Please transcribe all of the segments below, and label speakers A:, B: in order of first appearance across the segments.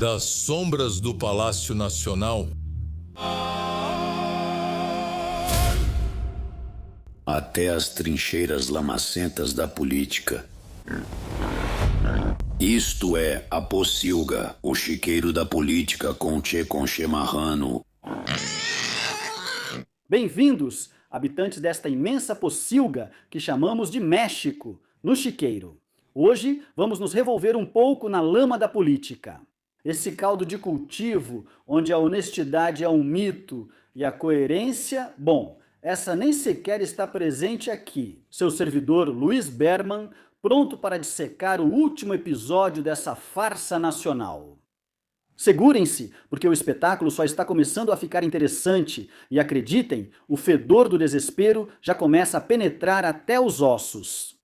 A: Das sombras do Palácio Nacional.
B: Até as trincheiras lamacentas da política. Isto é a Pocilga, o chiqueiro da política com Che Marrano.
C: Bem-vindos, habitantes desta imensa pocilga que chamamos de México, no chiqueiro. Hoje vamos nos revolver um pouco na lama da política. Esse caldo de cultivo, onde a honestidade é um mito e a coerência, bom, essa nem sequer está presente aqui. Seu servidor, Luiz Berman, pronto para dissecar o último episódio dessa farsa nacional. Segurem-se, porque o espetáculo só está começando a ficar interessante e, acreditem, o fedor do desespero já começa a penetrar até os ossos.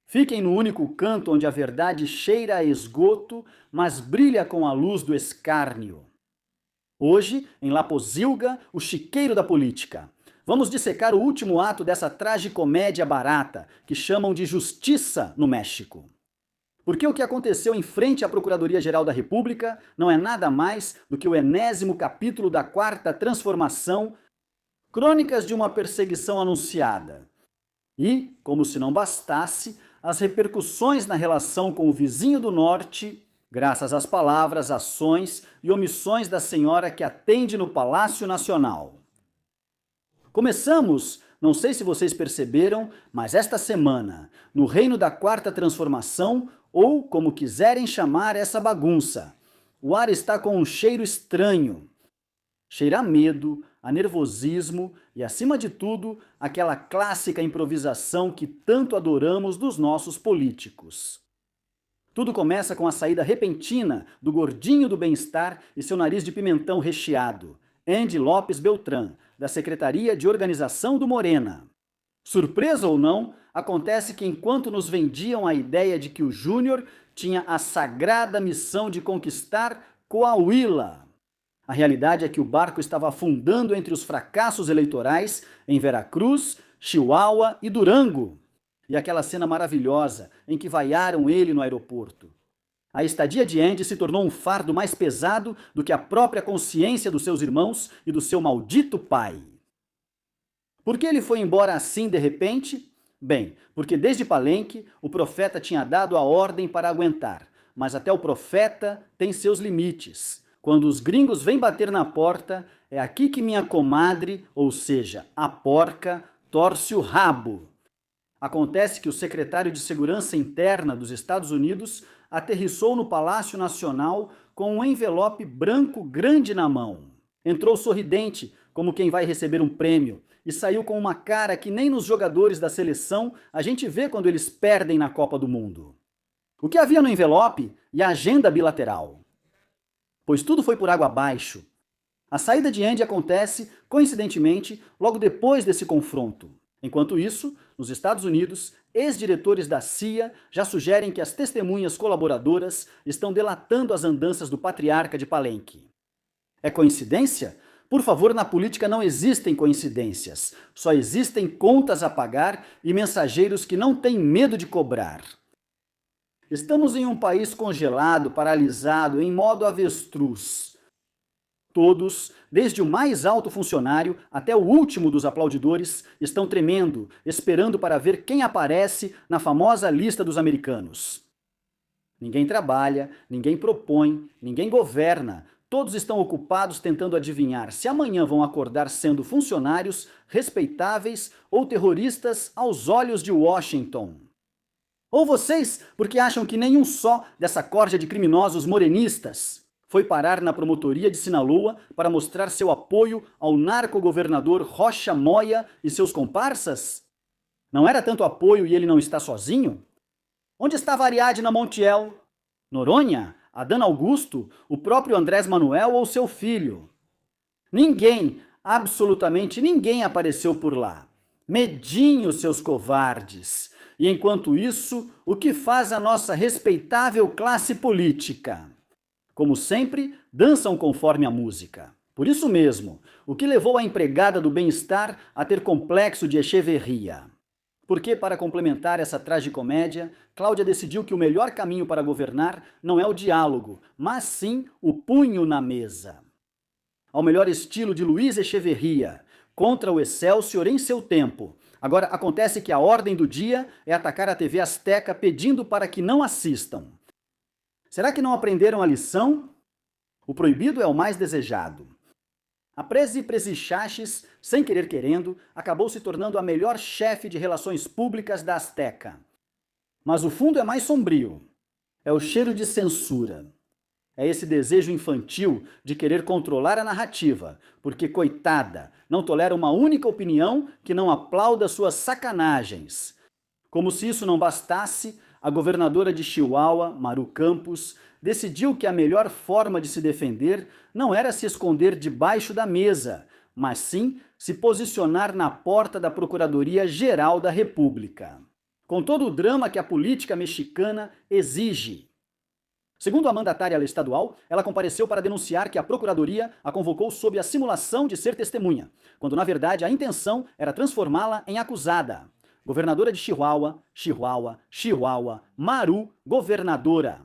C: Fiquem no único canto onde a verdade cheira a esgoto, mas brilha com a luz do escárnio. Hoje, em La Pocilga, o chiqueiro da política. Vamos dissecar o último ato dessa tragicomédia barata, que chamam de justiça no México. Porque o que aconteceu em frente à Procuradoria-Geral da República não é nada mais do que o enésimo capítulo da Quarta Transformação, crônicas de uma perseguição anunciada. E, como se não bastasse, as repercussões na relação com o vizinho do norte, graças às palavras, ações e omissões da senhora que atende no Palácio Nacional. Começamos, não sei se vocês perceberam, mas esta semana, no reino da Quarta Transformação, ou como quiserem chamar essa bagunça, o ar está com um cheiro estranho. Cheira a medo, a nervosismo e, acima de tudo, aquela clássica improvisação que tanto adoramos dos nossos políticos. Tudo começa com a saída repentina do gordinho do bem-estar e seu nariz de pimentão recheado, Andy Lopes Beltrán, da Secretaria de Organização do Morena. Surpresa ou não, acontece que enquanto nos vendiam a ideia de que o Júnior tinha a sagrada missão de conquistar Coahuila, a realidade é que o barco estava afundando entre os fracassos eleitorais em Veracruz, Chihuahua e Durango. E aquela cena maravilhosa em que vaiaram ele no aeroporto. A estadia de Andy se tornou um fardo mais pesado do que a própria consciência dos seus irmãos e do seu maldito pai. Por que ele foi embora assim de repente? Bem, porque desde Palenque o profeta tinha dado a ordem para aguentar, mas até o profeta tem seus limites. Quando os gringos vêm bater na porta, é aqui que minha comadre, ou seja, a porca, torce o rabo. Acontece que o secretário de Segurança Interna dos Estados Unidos aterrissou no Palácio Nacional com um envelope branco grande na mão. Entrou sorridente, como quem vai receber um prêmio, e saiu com uma cara que nem nos jogadores da seleção a gente vê quando eles perdem na Copa do Mundo. O que havia no envelope e a agenda bilateral? Pois tudo foi por água abaixo. A saída de Andy acontece, coincidentemente, logo depois desse confronto. Enquanto isso, nos Estados Unidos, ex-diretores da CIA já sugerem que as testemunhas colaboradoras estão delatando as andanças do patriarca de Palenque. É coincidência? Por favor, na política não existem coincidências. Só existem contas a pagar e mensageiros que não têm medo de cobrar. Estamos em um país congelado, paralisado, em modo avestruz. Todos, desde o mais alto funcionário até o último dos aplaudidores, estão tremendo, esperando para ver quem aparece na famosa lista dos americanos. Ninguém trabalha, ninguém propõe, ninguém governa. Todos estão ocupados tentando adivinhar se amanhã vão acordar sendo funcionários, respeitáveis ou terroristas aos olhos de Washington. Ou vocês, porque acham que nenhum só dessa corja de criminosos morenistas foi parar na promotoria de Sinaloa para mostrar seu apoio ao narcogovernador Rocha Moya e seus comparsas? Não era tanto apoio e ele não está sozinho? Onde estava Ariadna Montiel? Noronha? Adán Augusto? O próprio Andrés Manuel ou seu filho? Ninguém, absolutamente ninguém apareceu por lá. Medinho, seus covardes! E enquanto isso, o que faz a nossa respeitável classe política? Como sempre, dançam conforme a música. Por isso mesmo, o que levou a empregada do bem-estar a ter complexo de Echeverria? Porque, para complementar essa tragicomédia, Cláudia decidiu que o melhor caminho para governar não é o diálogo, mas sim o punho na mesa. Ao melhor estilo de Luiz Echeverria, contra o Excelsior em seu tempo. Agora, acontece que a ordem do dia é atacar a TV Azteca pedindo para que não assistam. Será que não aprenderam a lição? O proibido é o mais desejado. A Prezi Prezichaches, sem querer querendo, acabou se tornando a melhor chefe de relações públicas da Azteca. Mas o fundo é mais sombrio. É o cheiro de censura. É esse desejo infantil de querer controlar a narrativa, porque, coitada, não tolera uma única opinião que não aplauda suas sacanagens. Como se isso não bastasse, a governadora de Chihuahua, Maru Campos, decidiu que a melhor forma de se defender não era se esconder debaixo da mesa, mas sim se posicionar na porta da Procuradoria-Geral da República. Com todo o drama que a política mexicana exige. Segundo a mandatária estadual, ela compareceu para denunciar que a Procuradoria a convocou sob a simulação de ser testemunha, quando na verdade a intenção era transformá-la em acusada. Governadora de Chihuahua, Chihuahua, Chihuahua, Maru, governadora.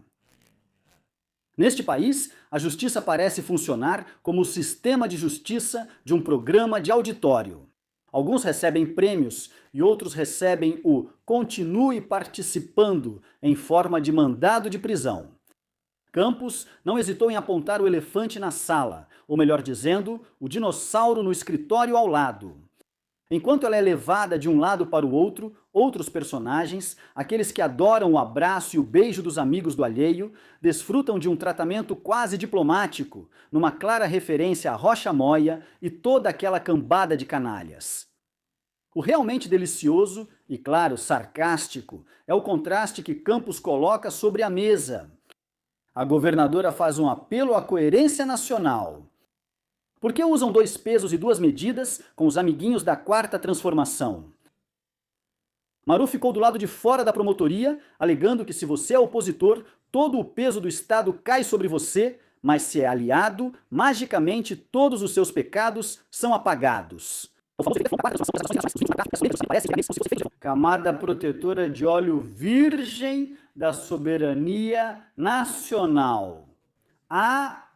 C: Neste país, a justiça parece funcionar como o sistema de justiça de um programa de auditório. Alguns recebem prêmios e outros recebem o continue participando em forma de mandado de prisão. Campos não hesitou em apontar o elefante na sala, ou melhor dizendo, o dinossauro no escritório ao lado. Enquanto ela é levada de um lado para o outro, outros personagens, aqueles que adoram o abraço e o beijo dos amigos do alheio, desfrutam de um tratamento quase diplomático, numa clara referência a Rocha Moya e toda aquela cambada de canalhas. O realmente delicioso e, claro, sarcástico é o contraste que Campos coloca sobre a mesa. A governadora faz um apelo à coerência nacional. Por que usam 2 pesos e 2 medidas com os amiguinhos da Quarta Transformação? Maru ficou do lado de fora da promotoria, alegando que se você é opositor, todo o peso do Estado cai sobre você, mas se é aliado, magicamente todos os seus pecados são apagados. Camada protetora de óleo virgem da soberania nacional. A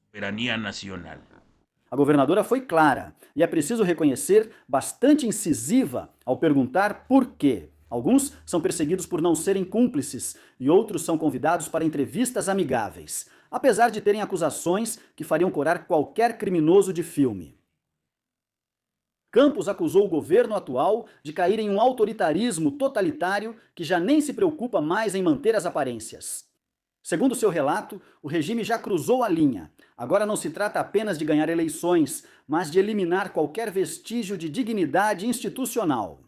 D: soberania nacional.
C: A governadora foi clara, e é preciso reconhecer, bastante incisiva ao perguntar por quê. Alguns são perseguidos por não serem cúmplices, e outros são convidados para entrevistas amigáveis, apesar de terem acusações que fariam corar qualquer criminoso de filme. Campos acusou o governo atual de cair em um autoritarismo totalitário que já nem se preocupa mais em manter as aparências. Segundo seu relato, o regime já cruzou a linha. Agora não se trata apenas de ganhar eleições, mas de eliminar qualquer vestígio de dignidade institucional.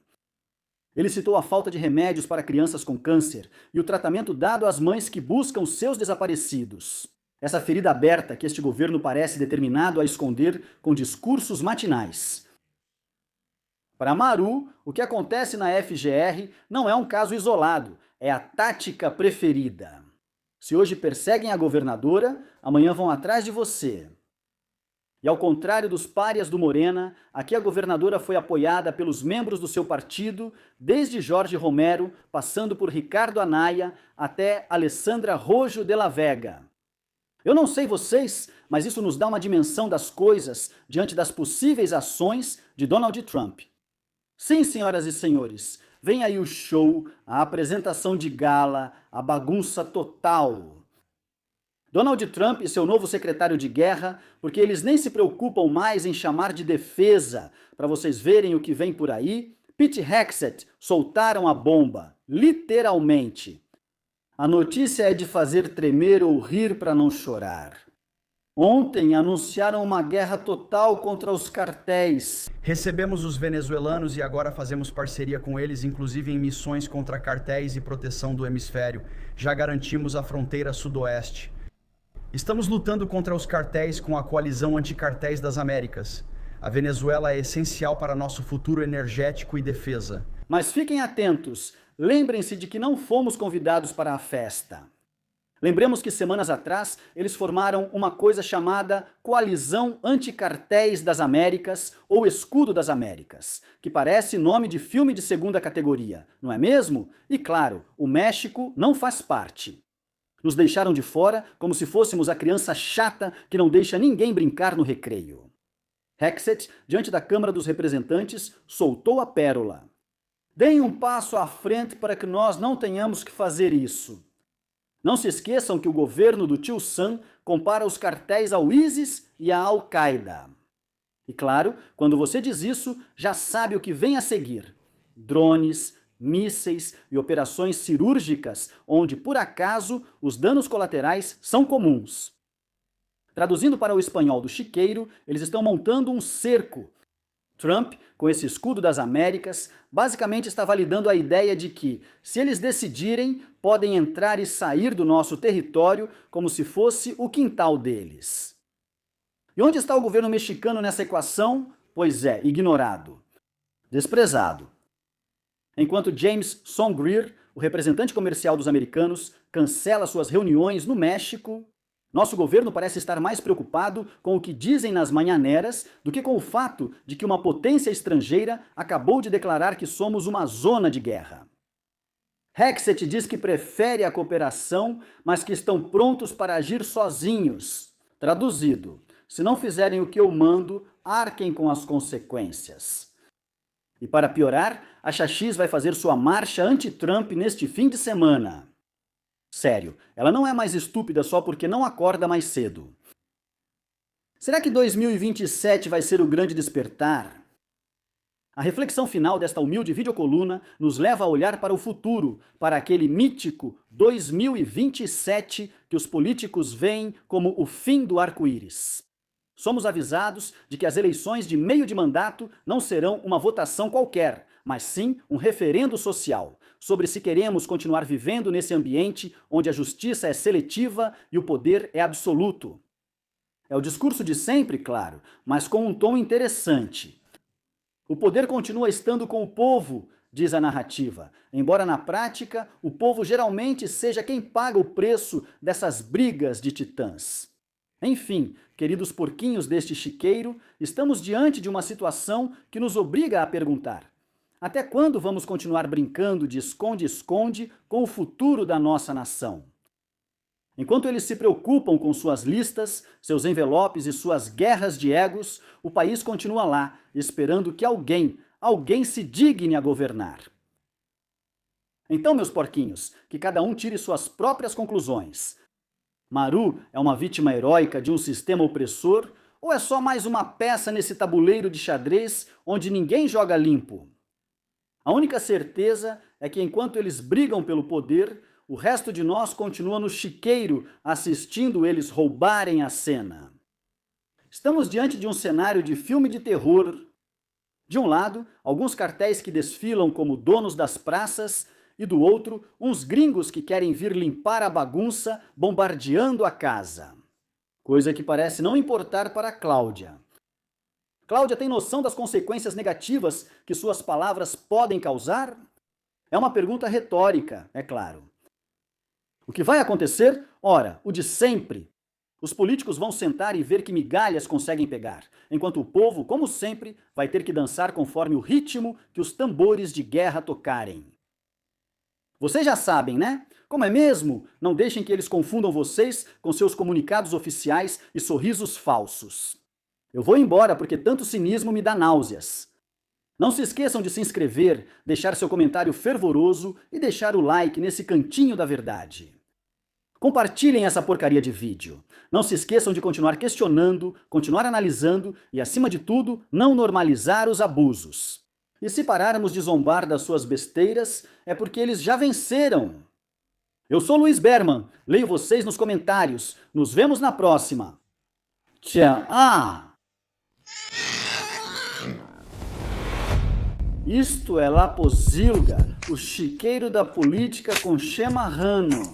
C: Ele citou a falta de remédios para crianças com câncer e o tratamento dado às mães que buscam seus desaparecidos. Essa ferida aberta que este governo parece determinado a esconder com discursos matinais. Para Maru, o que acontece na FGR não é um caso isolado, é a tática preferida. Se hoje perseguem a governadora, amanhã vão atrás de você. E ao contrário dos párias do Morena, aqui a governadora foi apoiada pelos membros do seu partido, desde Jorge Romero, passando por Ricardo Anaya, até Alessandra Rojo de la Vega. Eu não sei vocês, mas isso nos dá uma dimensão das coisas diante das possíveis ações de Donald Trump. Sim, senhoras e senhores, vem aí o show, a apresentação de gala, a bagunça total. Donald Trump e seu novo secretário de guerra, porque eles nem se preocupam mais em chamar de defesa, para vocês verem o que vem por aí, Pete Hegseth soltaram a bomba, literalmente. A notícia é de fazer tremer ou rir para não chorar. Ontem anunciaram uma guerra total contra os cartéis.
E: Recebemos os venezuelanos e agora fazemos parceria com eles, inclusive em missões contra cartéis e proteção do hemisfério. Já garantimos a fronteira sudoeste. Estamos lutando contra os cartéis com a coalizão anticartéis das Américas. A Venezuela é essencial para nosso futuro energético e defesa.
C: Mas fiquem atentos, lembrem-se de que não fomos convidados para a festa. Lembremos que semanas atrás eles formaram uma coisa chamada Coalizão Anticartéis das Américas ou Escudo das Américas, que parece nome de filme de segunda categoria, não é mesmo? E claro, o México não faz parte. Nos deixaram de fora como se fôssemos a criança chata que não deixa ninguém brincar no recreio. Hexet, diante da Câmara dos Representantes, soltou a pérola. Deem um passo à frente para que nós não tenhamos que fazer isso. Não se esqueçam que o governo do tio Sam compara os cartéis ao ISIS e à Al-Qaeda. E claro, quando você diz isso, já sabe o que vem a seguir. Drones, mísseis e operações cirúrgicas, onde, por acaso, os danos colaterais são comuns. Traduzindo para o espanhol do chiqueiro, eles estão montando um cerco. Trump, com esse escudo das Américas, basicamente está validando a ideia de que, se eles decidirem, podem entrar e sair do nosso território como se fosse o quintal deles. E onde está o governo mexicano nessa equação? Pois é, ignorado. Desprezado. Enquanto James Songreer, o representante comercial dos americanos, cancela suas reuniões no México, nosso governo parece estar mais preocupado com o que dizem nas manhaneras do que com o fato de que uma potência estrangeira acabou de declarar que somos uma zona de guerra. Hexet diz que prefere a cooperação, mas que estão prontos para agir sozinhos. Traduzido, se não fizerem o que eu mando, arquem com as consequências. E para piorar, a Xaxis vai fazer sua marcha anti-Trump neste fim de semana. Sério, ela não é mais estúpida só porque não acorda mais cedo. Será que 2027 vai ser o grande despertar? A reflexão final desta humilde videocoluna nos leva a olhar para o futuro, para aquele mítico 2027 que os políticos veem como o fim do arco-íris. Somos avisados de que as eleições de meio de mandato não serão uma votação qualquer, mas sim um referendo social, sobre se queremos continuar vivendo nesse ambiente onde a justiça é seletiva e o poder é absoluto. É o discurso de sempre, claro, mas com um tom interessante. O poder continua estando com o povo, diz a narrativa, embora na prática o povo geralmente seja quem paga o preço dessas brigas de titãs. Enfim, queridos porquinhos deste chiqueiro, estamos diante de uma situação que nos obriga a perguntar: até quando vamos continuar brincando de esconde-esconde com o futuro da nossa nação? Enquanto eles se preocupam com suas listas, seus envelopes e suas guerras de egos, o país continua lá, esperando que alguém se digne a governar. Então, meus porquinhos, que cada um tire suas próprias conclusões. Maru é uma vítima heróica de um sistema opressor ou é só mais uma peça nesse tabuleiro de xadrez onde ninguém joga limpo? A única certeza é que enquanto eles brigam pelo poder, o resto de nós continua no chiqueiro assistindo eles roubarem a cena. Estamos diante de um cenário de filme de terror. De um lado, alguns cartéis que desfilam como donos das praças e do outro, uns gringos que querem vir limpar a bagunça bombardeando a casa. Coisa que parece não importar para Cláudia. Cláudia tem noção das consequências negativas que suas palavras podem causar? É uma pergunta retórica, é claro. O que vai acontecer? Ora, o de sempre. Os políticos vão sentar e ver que migalhas conseguem pegar, enquanto o povo, como sempre, vai ter que dançar conforme o ritmo que os tambores de guerra tocarem. Vocês já sabem, né? Como é mesmo? Não deixem que eles confundam vocês com seus comunicados oficiais e sorrisos falsos. Eu vou embora porque tanto cinismo me dá náuseas. Não se esqueçam de se inscrever, deixar seu comentário fervoroso e deixar o like nesse cantinho da verdade. Compartilhem essa porcaria de vídeo. Não se esqueçam de continuar questionando, continuar analisando e, acima de tudo, não normalizar os abusos. E se pararmos de zombar das suas besteiras, é porque eles já venceram. Eu sou Luiz Berman, leio vocês nos comentários. Nos vemos na próxima. Tchau. Isto é La Pocilga, o chiqueiro da política com Che Marrano.